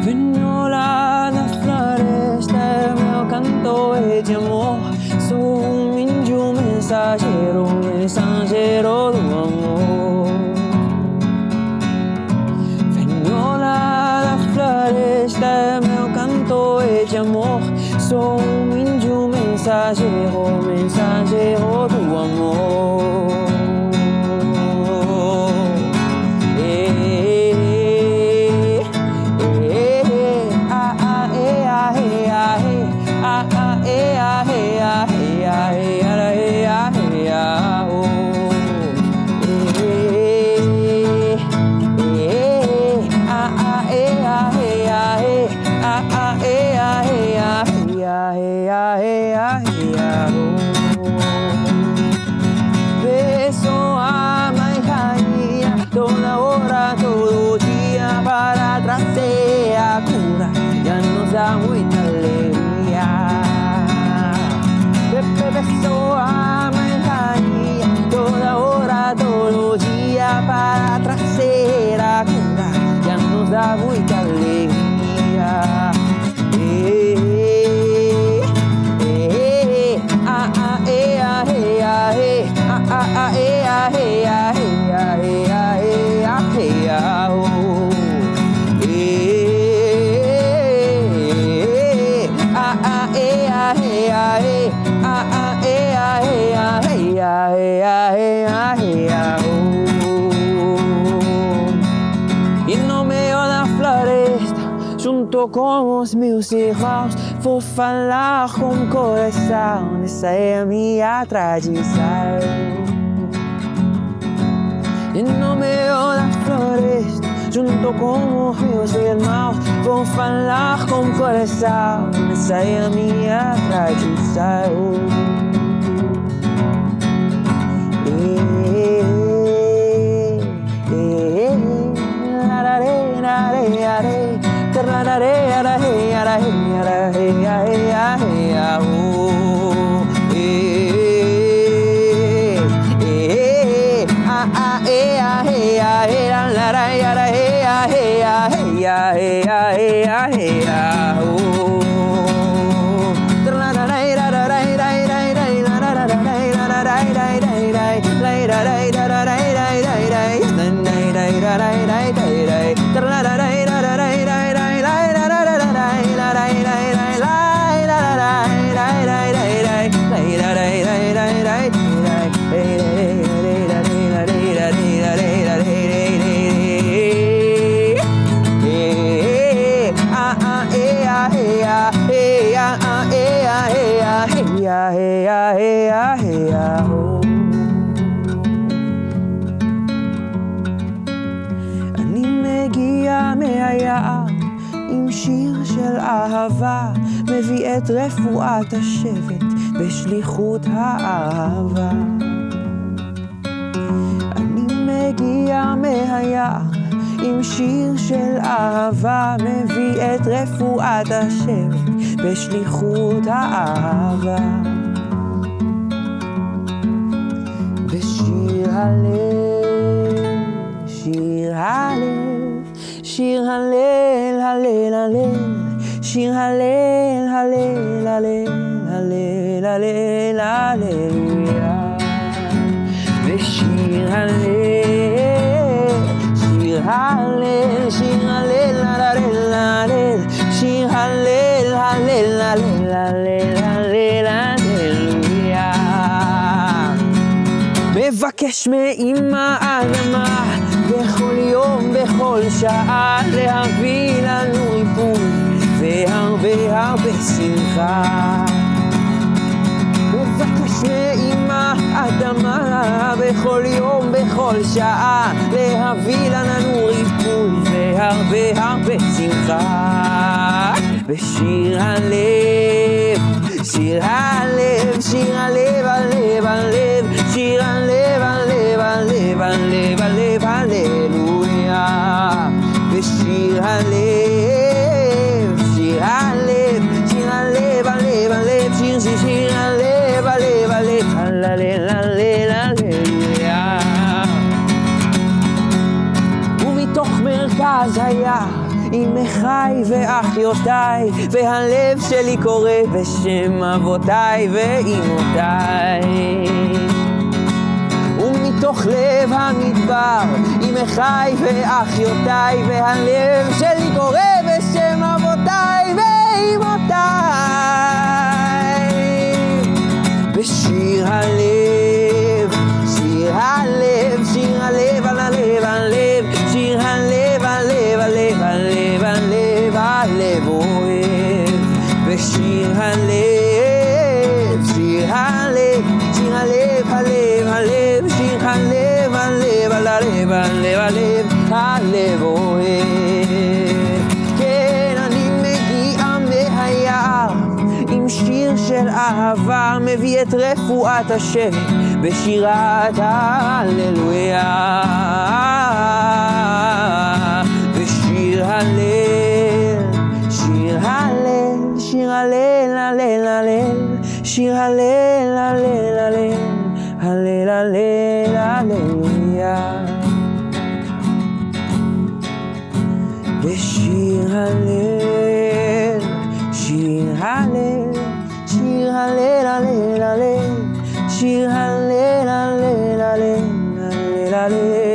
Vinola das floresta, meu canto é de amor. Sou um índio mensageiro, mensageiro do amor. Vinola da floresta, meu canto é de amor. Sou um índio mensageiro, mensageiro do amor. Pessoa, mãe, rainha, toda hora, todo dia, para trazer a cura, já nos dá muita alegria. Pessoa, mãe, rainha, toda hora, todo dia, para trazer a cura, já nos dá muita alegria. E no meio da floresta, junto com os meus irmãos, vou falar com o coração, essa é a minha tradição. E no meio da floresta, junto com os meus irmãos, vou falar com o coração, essa é a minha tradição. אני מגיע מהיער עם שיר של אהבה, מביא את רפואת השבט בשליחות האהבה. אני מגיע מהיער עם שיר של אהבה, מביא את רפואת השבט בשליחות האהבה. בשיר הלב, שיר הלב, שיר הלל, הלל, הלל, שיר הלל, הלל, הלל, הלל, הלל, הללויה. בשיר הלל, שיר הלל, שיר הלל, הלל, הלל, שיר הלל, הלל, הלל, הלל, הלל, הללויה. מבקש מאמא אדמה בכל יום, בכל שעה, להביא לנו ריפוי והרבה הרבה שמחה. מבקש מאמא אדמה בכל יום, בכל שעה, להביא לנו ריפוי והרבה הרבה שמחה. בשיר הלב, שיר הלב, שיר הלב, הלב, הלב, שיר הלב, הלב, הלב, הלב, הלב, הללויה. ושיר הלב, שיר הלב, שיר הלב, הלב, הלב, שיר, שיר, שיר הלב, הלב, הלב, הלל, הלל, הללויה. ומתוך מרכז היה אמי חי ואחיותיי, והלב שלי קורא בשם אבותיי ואמותיי. ומתוך לב המדבר אמי חי ואחיותיי, והלב שלי קורא בשם אבותיי ואמותיי. ושיר הלב, שיר הלב, שיר הלב, על הלב, הלב, שיר הלב, הלב, הלב, הלב, הלב, הלב אוהב. ושיר הלב, שיר הלב, שיר הלב, הלב, הלב, שיר הלב, הלב, על הלב, הלב, הלב, הלב אוהב. כן, אני מגיע מהיער עם שיר של אהבה, מביא את רפואת השם בשירת הללויה. ושיר הלל, שיר הלל, שיר הלל, הלל, הלל, שיר הלל, הלל, הלל, הלל, הלל, הללויה. ושיר הלל, שיר הלל, שיר הלל, הלל, הלל, שיר הלל, הלל, הלל, הלל, הלל.